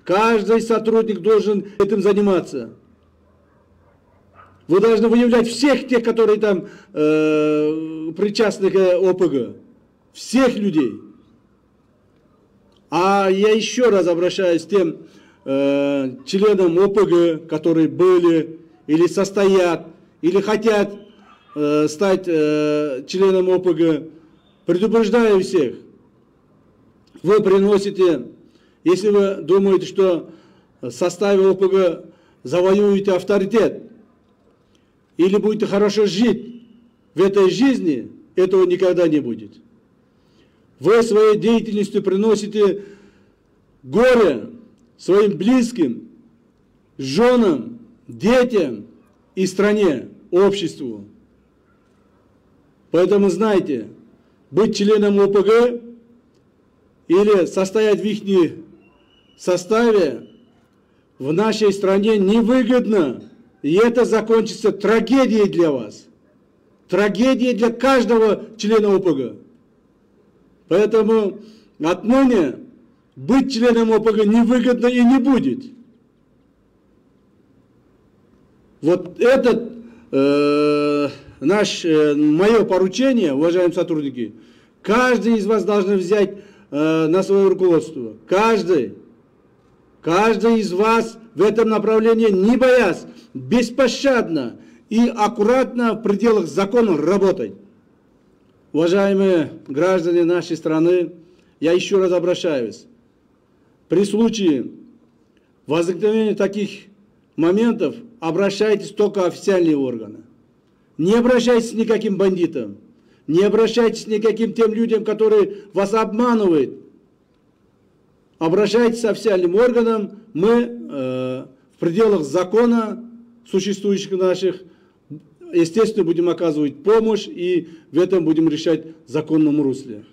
Каждый сотрудник должен этим заниматься. Вы должны выявлять всех тех, которые там причастны к ОПГ. Всех людей. А я еще раз обращаюсь к тем членам ОПГ, которые были или состоят, или хотят стать членом ОПГ. Предупреждаю всех. Вы приносите, если вы думаете, что в составе ОПГ завоюете авторитет, или будете хорошо жить в этой жизни, этого никогда не будет. Вы своей деятельностью приносите горе своим близким, женам, детям и стране, обществу. Поэтому знайте, быть членом ОПГ или состоять в их составе в нашей стране невыгодно. И это закончится трагедией для вас. Трагедией для каждого члена ОПГ. Поэтому отныне быть членом ОПГ невыгодно и не будет. Вот это мое поручение, уважаемые сотрудники, каждый из вас должен взять на свое руководство. Каждый из вас в этом направлении, не боясь, беспощадно и аккуратно в пределах закона работать. Уважаемые граждане нашей страны, я еще раз обращаюсь. При случае возникновения таких моментов обращайтесь только в официальные органы. Не обращайтесь к никаким бандитам, не обращайтесь к никаким тем людям, которые вас обманывают. Обращайтесь к официальным органам, мы в пределах закона, существующих наших, естественно, будем оказывать помощь и в этом будем решать в законном русле.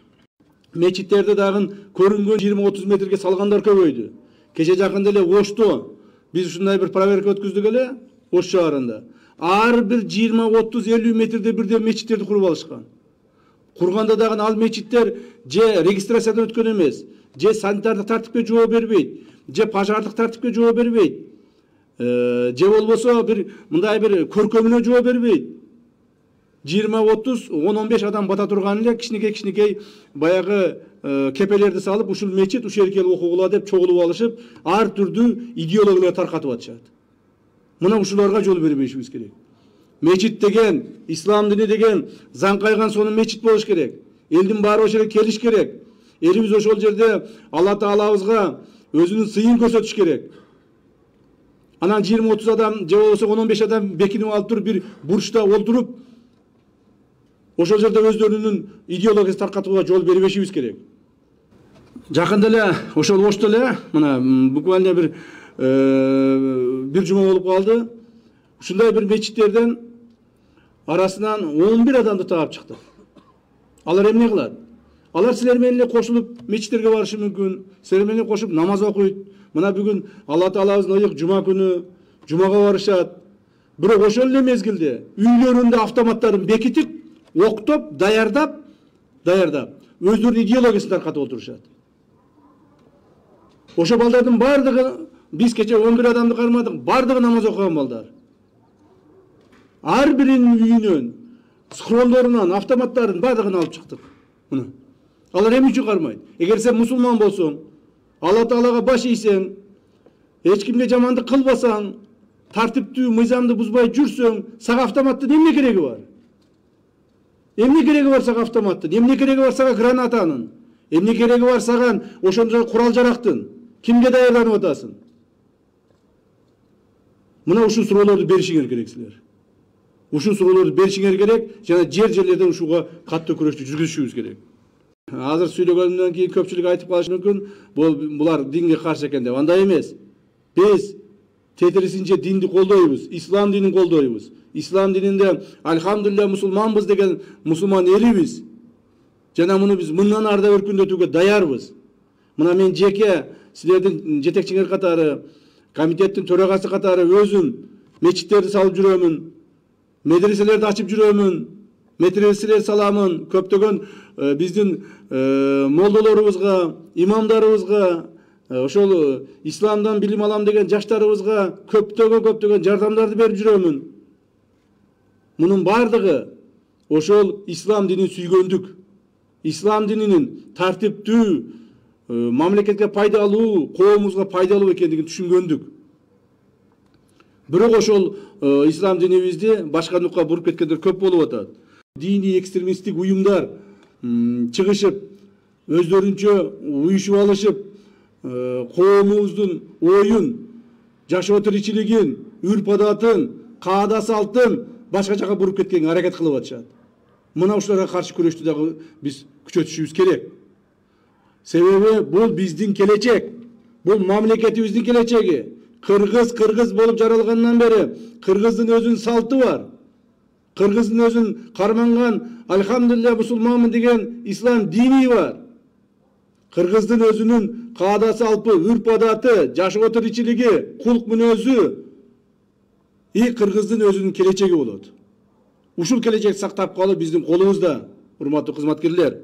Мечиттерде дагы көрүнгөн 20-30 метрге салгандар көбөйдү. Кече жакында эле Ошто биз ушундай бир проверка өткөздүк эле Ош шаарында. Ар бир 20-30-50 метрде бирден мечиттерди куруп алышкан. Курганда дагы ал мечиттер же регистрациядан өткөн эмес, же санитардык тартипке жооп бербейт, же пожардык тартипке жооп бербейт, же болбосо бир мындай бир көркөмүнө жооп бербейт. 20-30, 10-15 адам бата турган эле кичинекей баягы кепелерди салып ушул мечит ушул жерге окугула деп чогулуп алышып, ар түрдүү идеологиялар таркатып атышат. Мына ушуларга жол бербешибиз керек. Мечит деген, ислам дини деген заң кайган сонун мечит болуш керек. Элдин баары ошол жерге келиш керек. Элибиз ошол жерде Алла Таалабызга өзүнүн сыйын көрсөтүш керек. Анан 20-30 адам же болбосо 10-15 адам бекинип алып туруп бир бурчта олтуруп ошол жерде өздөрүнүн идеологиясын таркатууга жол бербешибиз керек. Жакында эле ошол Ошто эле мына буквально бир жума болуп калды. Ушундай бир мечиттерден арасынан 11 адамды таап чыктык. Алар эмне кылат? Алар силер менен эле кошулуп мечиттерге барышы мүмкүн, силер менен кошуп намаз окуйт. Мына бүгүн Алла Таалабыздын ыйык жума күнү жумага барышат. Бирок ошол эле мезгилде үйлөрүндө автоматтарын бекитип, октоп, даярдап, өздөрүнүн идеологиясын таркатып отурушат. Ошо балдардын бардыгы, биз кече 11 адамды кармадык, бардыгы намаз окуган балдар. Ар биринин үйүнөн, скроллорунан, автоматтарын бардыгын алып чыктык. Мына. Алар эмне үчүн кармайт? Эгер сен мусулман болсоң, Алла Таалага баш ийсең, эч кимге жамандык кылбасаң, тартиптүү, мыйзамды бузбай жүрсөң, сага автоматтын эмне кереги бар? Эмне кереги бар сага автоматтын? Эмне кереги бар сага гранатанын? Эмне кереги бар сага ошондой курал жарактын? Кимге даярданып атасың? Мына ушул суроолорду беришиңер керек силер. Ушул суроолорду беришиңер керек, жана жерлерде ушуга катуу күрөштү жүргүзүшүбүз керек. Азыр сүйлөгөндөн кийин көпчүлүк айтып калышы мүмкүн, булар динге каршы экен деп. Андай эмес. Биз тетирисинче динди колдойбуз, ислам динин колдойбуз. Ислам дининде альхамдулилля мусулманбыз деген мусулман элибиз. Жана муну биз мындан арда өркүндөтүүгө даярбыз. Мына мен жеке силердин жетекчиңер катары, комитеттин төрагасы катары өзүм мечиттерди салып жүрөмүн, медреселерди ачып жүрөмүн, медреселер саламын, көптөгөн биздин молдолорубузга, имамдарыбызга, ошол исламдан билим алам деген жаштарыбызга көптөгөн жардамдарды берип жүрөмүн. Мунун бардыгы ошол ислам динин сүйгөндүк, ислам дининин тартиптүү, мамлекетке пайдалуу, коомубузга пайдалуу экендигин түшүнгөндүк. Бирок ошол ислам динибизди башка нукка буруп кеткендер көп болуп атат. Дини экстремисттик уюмдар чыгышып, өздөрүнчө уюшуп алышып, коомубуздун оюн, жашоо тиричилигин, үрп адатын, каада салтын башка жака буруп кеткенге аракет кылып атышат. Мына ушуларга каршы күрөштү дагы биз күчөтүшүбүз керек. Себеби бул биздин келечек, бул мамлекетибиздин келечеги. Кыргыз болуп жаралгандан бери кыргыздын өзүнүн салты бар. Кыргыздын өзүнүн карманган альхамдулилля мусулманмын деген ислам дини бар. Кыргыздын өзүнүн каада салпы, үрп адаты, жашоо тиричилиги, кулк мүнөзү кыргыздын өзүнүн келечеги болот. Ушул келечекти сактап калуу биздин колубузда, урматтуу кызматкерлер.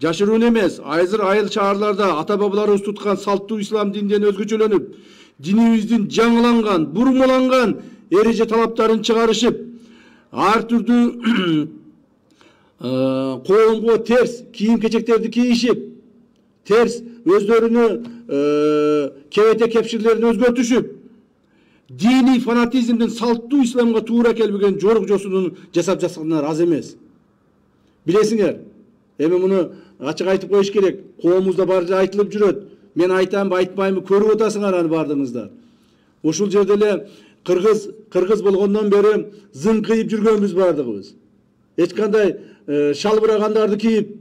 Жашыруун эмес, азыр айыл шаарларда ата бабаларыбыз туткан салттуу ислам динден өзгөчөлөнүп, динибиздин жаңыланган, бурмаланган эреже талаптарын чыгарышып, ар түрдүү коомго терс кийим-кечектерди кийишип, терс өздөрүнүн кебете кепширлерин өзгөртүшүп, дини фанатизмдин салттуу исламга туура келбеген жорук жосунун жасап жаткандар аз эмес. Билесиңер, эми муну ачык айтып коюш керек. Коомубузда баары айтылып жүрөт. Мен айтамбы, айтпаймбы, көрүп атасыңар аны бардыгыңыздар. Ушул жерде эле кыргыз болгондон бери зыңкыйып жүргөнбүз бардыгыбыз. Эч кандай шалбырагандарды кийип,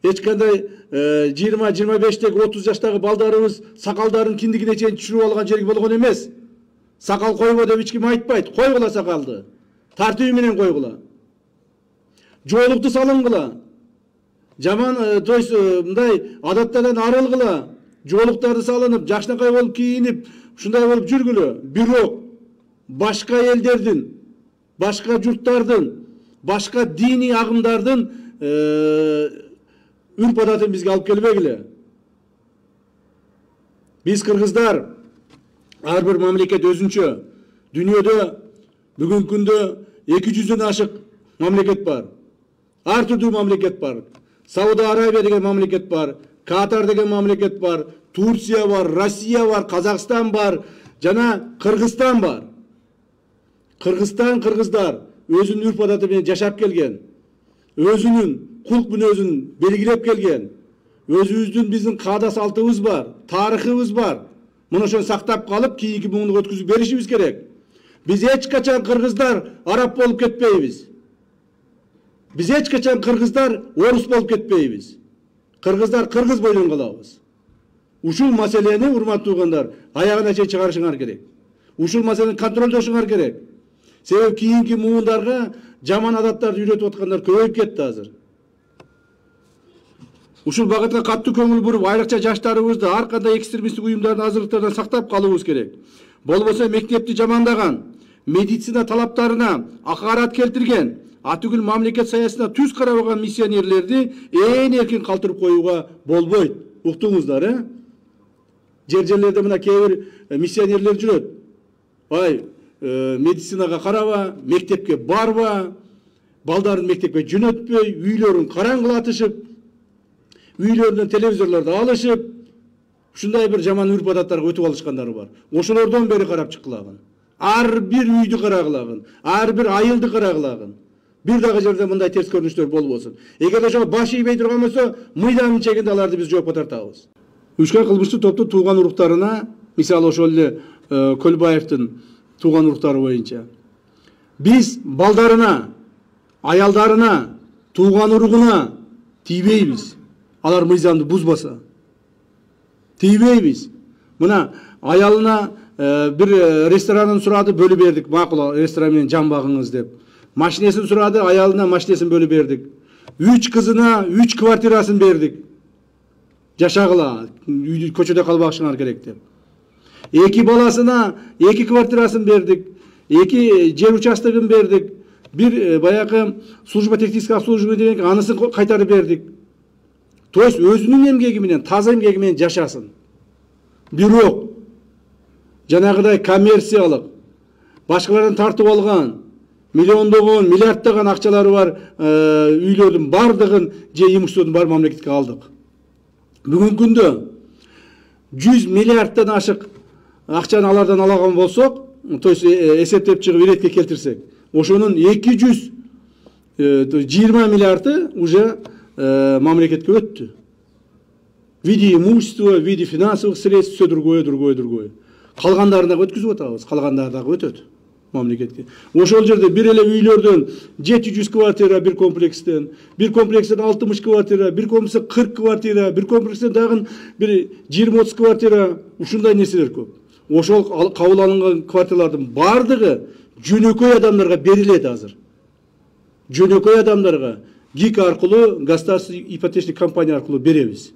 эч кандай 20-25-теги 30 жаштагы балдарыбыз сакалдарын киндигине чейин түшүрүп алган жерги болгон эмес. Сакал койго деп эч ким айтпайт. Койгула сакалды. Тартиби менен койгула. Жоолукту салынгыла. Жаман, то есть мындай адаттардан арылгыла. Жоолуктарды салынып, жакшынакай болуп кийинип, ушундай болуп жүргүлө. Бирок башка элдердин, башка журттардын, башка дини агымдардын үрп адатын бизге алып келбегиле. Биз кыргыздар ар бир мамлекет өзүнчө. Дүйнөдө бүгүнкү күндө 200дөн ашык мамлекет бар. Ар түрдүү мамлекет бар. Сауд Арабия деген мамлекет бар, Катар деген мамлекет бар, Турция бар, Россия бар, Казакстан бар, жана Кыргызстан бар. Кыргыздар өзүнүн үрп адаты менен жашап келген, өзүнүн кулк мүнөзүн белгилеп келген, өзүбүздүн биздин каада салтыбыз бар, тарыхыбыз бар. Муну ошону сактап калып, кийинки муңду өткүзүп беришибиз керек. Биз эч качан кыргыздар араб болуп кетпейбиз. Биз эч качан кыргыздар орус болуп кетпейбиз. Кыргыздар кыргыз бойдон калабыз. Ушул маселени, урматтуу угандар, аягына чейин чыгарышыңар керек. Ушул маселени контролдошуңар керек. Себеби кийинки муундарга жаман адаттарды үйрөтүп аткандар көбөйүп кетти азыр. Ушул багытка катуу көңүл буруп, айрыкча жаштарыбызды ар кандай экстремисттик уюмдардын азырлыктарынан сактап калуубуз керек. Болбосо мектепти жамандаган, медицина талаптарына акарат келтирген, атүгүл мамлекет саясатына түз карабаган миссионерлерди ээн эркин калтырып коюуга болбойт. Уктуңуздар, жерлерде мына кээ бир миссионерлер жүрөт. Медицинага караба, мектепке барба, балдарын мектепке жөнөтпөй, үйлөрүн караңгылатышып, үйлөрүнөн телевизорлорду алышып, ушундай бир жаман үрп адаттарга өтүп алышкандары бар. Ошолордон бери карап чыккылагын. Ар бир үйдү карагылагын, ар бир айылды карагылагын. Бир дагы жерде мындай терс көрүнүштөр болбосун. Эгер ошо баш ийбей турган болсо, мыйданын чегинде аларды биз жоопко тартабыз. Учкан кылмыштуу топтун тууган уруктарына, мисалы ошол эле Көлбаевдин тууган уруктары боюнча, биз балдарына, аялдарына, тууган уругуна тийбейбиз. Алар мыйзамды бузбаса. Тийбейбиз. Мына аялына бир ресторанын сурады, бөлүп бердик. Макул, ресторан менен жан багыңыз деп. Машинесин сурады, аялына машинесин бөлүп бердик. 3 кызына 3 квартирасын бердик. Жашагыла, көчөдө калбашыңар керек деп. 2 баласына 2 квартирасын бердик. 2 жер участогын бердик. Бир баягы служба технического обслуживания анысын кайтарып бердик. То есть өзүнүн эмгеги менен, таза эмгеги менен жашасын. Бирок жанагыдай коммерциялык башкалардан тартып алган миллиондогон, миллиарддаган акчалары бар үйлөрдүн бардыгын же имуществонун бар мамлекетке алдык. Бүгүнкү күндө 100 миллиарддан ашык акчаны алардан алаган болсок, то есть эсептеп чыгып иретке келтирсек, ошонун 220 миллиарды уже мамлекетке өттү. В виде имущества, в виде финансовых средств, все другое. Калгандарын дагы өткүзүп атабыз, калгандары дагы өтөт мамлекетке. Ошол жерде бир эле үйлөрдөн 700 квартира бир комплекстен 60 квартира, бир комплекстен 40 квартира, бир комплекстен дагы бир 20-30 квартира, ушундай нерселер көп. Ошол кабыл алынган квартиралардын бардыгы жөнөкөй адамдарга берилет азыр. Жөнөкөй адамдарга ГИК аркылуу, государственный ипотечный компания аркылуу беребиз.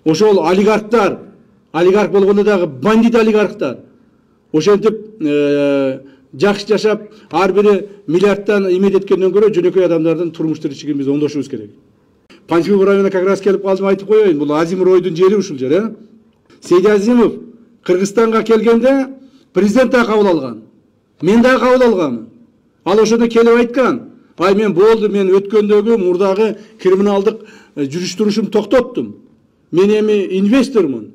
Ошол олигархтар, олигарх болгондо дагы бандит олигархтар ошентип жакшы жашап, ар бири миллиардтан эмет эткенден көрө жөнөкөй адамдардын турмуш тиричилигин биз оңдошубуз керек. Панфилов районуна как раз келип калдым, айтып коеюн, бул Азим Ройдун жери ушул жер, Сейди Азимов Кыргызстанга келгенде президент да кабыл алган. Мен да кабыл алганмын. Ал ошондо келип айткан: "Ай, мен болду, мен өткөндөгү мурдагы криминалдык жүрүш-турушумду токтоттум. Мен эми инвестормун.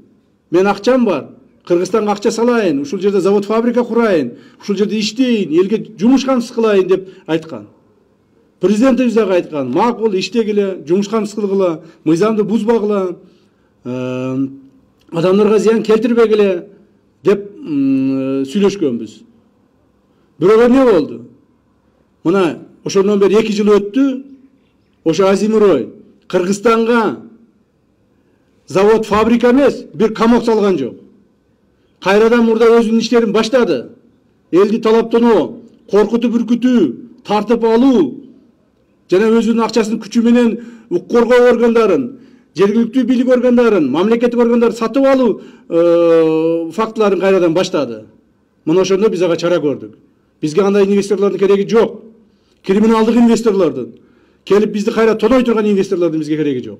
Мен акчам бар. Кыргызстанга акча салайын, ушул жерде завод фабрика курайын, ушул жерде иштейин, элге жумуш камсыз кылайын" деп айткан. Президентибиз дагы айткан: "Макул, иштегиле, жумуш камсыз кылгыла, мыйзамды бузбагыла, адамдарга зыян келтирбегиле" деп сүйлөшкөнбүз. Бирок эмне болду? Мына ошондон бери 2 жыл өттү. Ошо Азим Рой Кыргызстанга завод фабрика эмес, бир камок салган жок. Кайрадан мурда өзүнүн иштерин баштады. Элди талаптоноо, коркутуп үркүтүү, тартып алуу жана өзүнүн акчасын күчү менен укук коргоо органдарын, жергиликтүү бийлик органдарын, мамлекеттик органдарды сатып алуу фактыларын кайрадан баштады. Мына ошондо биз ага чара көрдүк. Бизге андай инвесторлордун кереги жок. Криминалдык инвесторлордун, келип бизди кайра тоной турган инвесторлордун бизге кереги жок.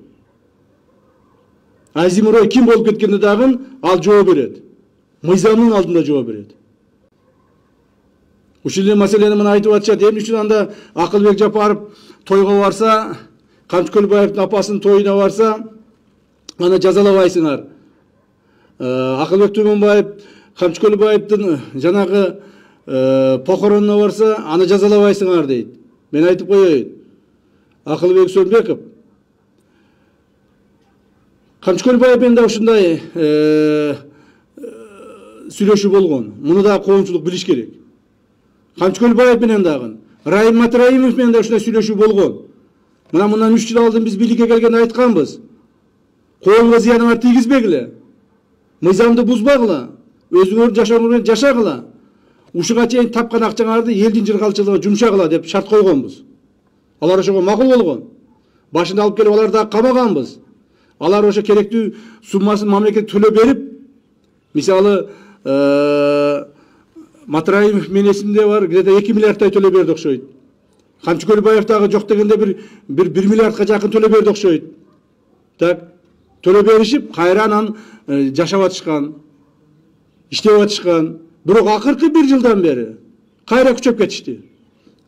Азим Рой ким болуп кеткенде дагы ал жооп берет. Мыйзамдын алдында жооп берет. Ушул эле маселени мына айтып атышат. Эмне үчүн анда Акылбек Жапаров тойго барса, Камчыкөлбаевдин апасынын тоюна барса, аны жазалабайсыңар. Акылбек Түмөнбаев Камчыкөлбаевдин жанагы похоронуна барса, аны жазалабайсыңар дейт. Мен айтып коеюн. Акылбек Сөнбеков Камчыкөлбаев менен да ушундай сүйлөшүү болгон. Муну да коомчулук билиш керек. Камчыкөлбаев менен дагы, Райым Матраимов менен да ушундай сүйлөшүү болгон. Мына мындан 3 жыл алдын биз бийликке келгенде айтканбыз. Коомго зыяныңар тийгизбегиле. Мыйзамды бузбагыла. Өзүңөр жашооңор менен жашагыла. Ушуга чейин тапкан акчаңарды элдин жыргалчылыгына жумшагыла деп шарт койгонбуз. Алар ошого макул болгон. Башында алып келип аларды камаганбыз. Алар ошо керектүү суммасын мамлекет төлөп берип, мисалы Матраимов менен эсимде бар, где-то 2 миллиардтай төлөп берди окшойт. Камчыкөлбаев дагы жок дегенде bir 1 миллиардка жакын төлөп берди окшойт. Так, төлөп беришип, кайра анан жашап атышкан, иштеп атышкан. Бирок акыркы 1 жылдан бери кайра күчөп кетишти.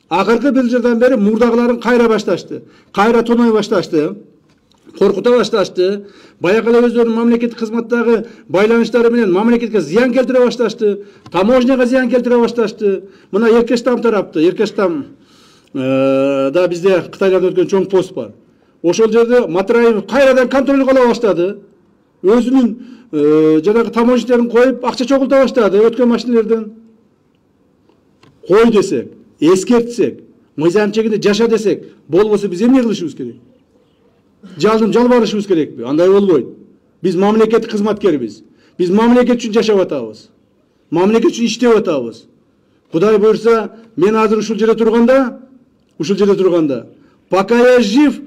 Акыркы 1 жылдан бери мурдагыларын кайра башташты. Кайра тоной башташты. Коркута башташты. Баягы эле өздөрүнүн мамлекеттик кызматтагы байланыштары менен мамлекетке зыян келтире башташты. Таможняга зыян келтире башташты. Мына Эркештам тарапты. Эркештам да бизде Кытайдан өткөн чоң пост бар. Ошол жерде Матраев кайрадан контролго ала баштады. Өзүнүн жанагы таможниктерин коюп акча чогулта баштады өткөн машинелерден. Кой десек, эскертсек, мыйзам чегинде жаша десек, болбосо биз эмне кылышыбыз керек? Жалбарышыбыз керекпи? Андай болбойт. Биз мамлекеттик кызматкербиз. Биз мамлекет үчүн жашап атабыз. Мамлекет үчүн иштеп атабыз. Кудай буйрса, мен азыр ушул жерде турганда, пока я жив,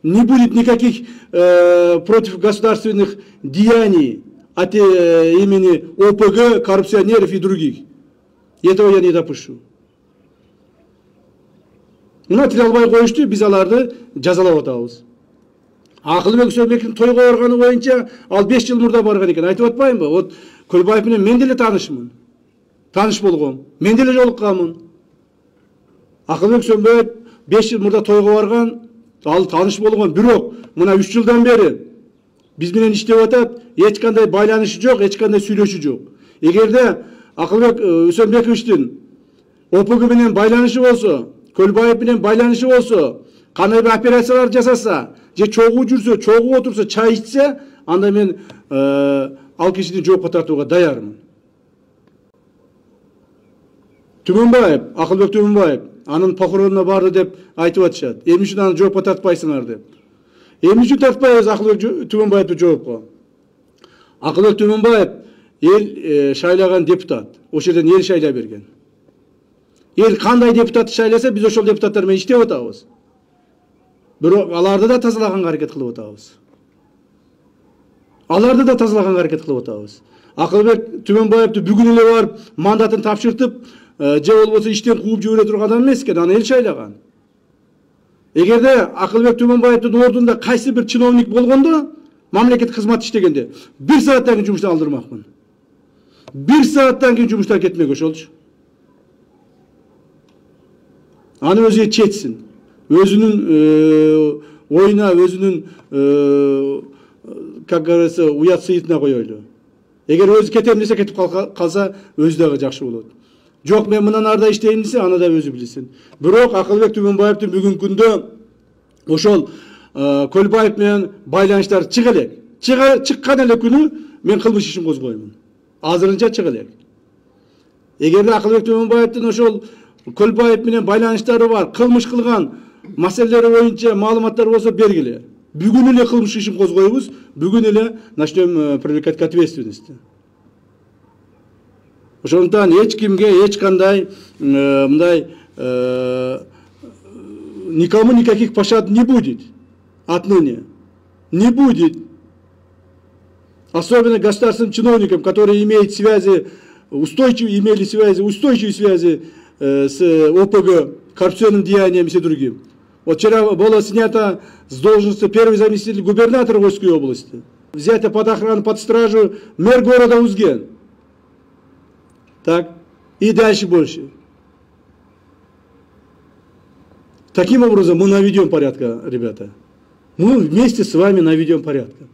не будет никаких против государственных деяний от имени ОПГ, коррупционеров и других. И этого я не допущу. Мына тире албай коюшту, биз аларды жазалап атабыз. Акылбек Үсөнбектин тойго барганы боюнча ал 5 жыл мурда барган экен. Айтып атпаймынбы? Вот Көлбаев менен мен деле таанышмын. Тааныш болгом. Мен деле жолукканмын. Акылбек Үсөнбек 5 жыл мурда тойго барган, ал тааныш болгон. Бирок мына 3 жылдан бери биз менен иштеп атат, эч кандай байланышы жок, эч кандай сүйлөшүү жок. Эгерде Акылбек Үсөнбековичтин ОПГ менен байланышы болсо, Көлбаев менен байланышы болсо, кандай бир операциялар жасаса, же чогуу жүрсө, чогуу отурса, чай ичсе, анда мен ал кишини жоопко тартууга даярмын. Түмөнбаев, Акылбек Түмөнбаев, анын похоронуна барды деп айтып атышат. Эмне үчүн аны жоопко тартпайсыңар деп. Эмне үчүн тартпайбыз Акылбек Түмөнбаевди жоопко? Акылбек Түмөнбаев эл шайлаган депутат. Ошол жерден эл шайлай берген. Эл кандай депутатты шайласа, биз ошол депутаттар менен иштеп атабыз. Бирок аларды да тазалаганга аракет кылып атабыз. Аларды да тазалаганга аракет кылып атабыз. Акылбек Түмөнбаевди бүгүн эле барып мандатын тапшыртып, же болбосо иштен кууп жибере турган адам эмес экен, аны эл шайлаган. Эгерде Акылбек Түмөнбаевдин ордунда кайсы бир чиновник болгондо, мамлекеттик кызмат иштегенде 1 сааттан кийин жумуштан алдырмакмын. 1 сааттан кийин жумуштан кетмек ошолчу. Аны өзү четсин. Өзүнүн оюна, өзүнүн как говорится, уят сыйытына коелу. Эгер өзү кетем десе кетип калса, өзү дагы жакшы болот. Жок, мен мындан арда иштейм десе, аны да өзү билсин. Бирок Акылбек Түмөнбаевдин бүгүнкү күндө ошол Көлбаев менен байланыштар чыга элек. Чыккан эле күнү мен кылмыш ишин козгоймун. Азырынча чыга элек. Эгерде Акылбек Түмөнбаевдин ошол Көлбаев менен байланыштары бар, кылмыш кылган маселелери боюнча маалыматтар болсо бергиле. Бүгүн эле кылмыш ишин козгойбуз, бүгүн эле начнем привлекать к ответственности. Ошондуктан эч кимге эч кандай мындай никому никаких пощад не будет отныне. Не будет. Особенно государственным чиновникам, которые имеют связи, устойчивые связи с ОПГ, коррупционным деянием и все другим. Вот вчера было снято с должности первый заместитель губернатора Ольской области. Взято под охрану, под стражу мэр города Узген. Так, и дальше больше. Таким образом мы наведем порядка, ребята. Мы вместе с вами наведем порядка.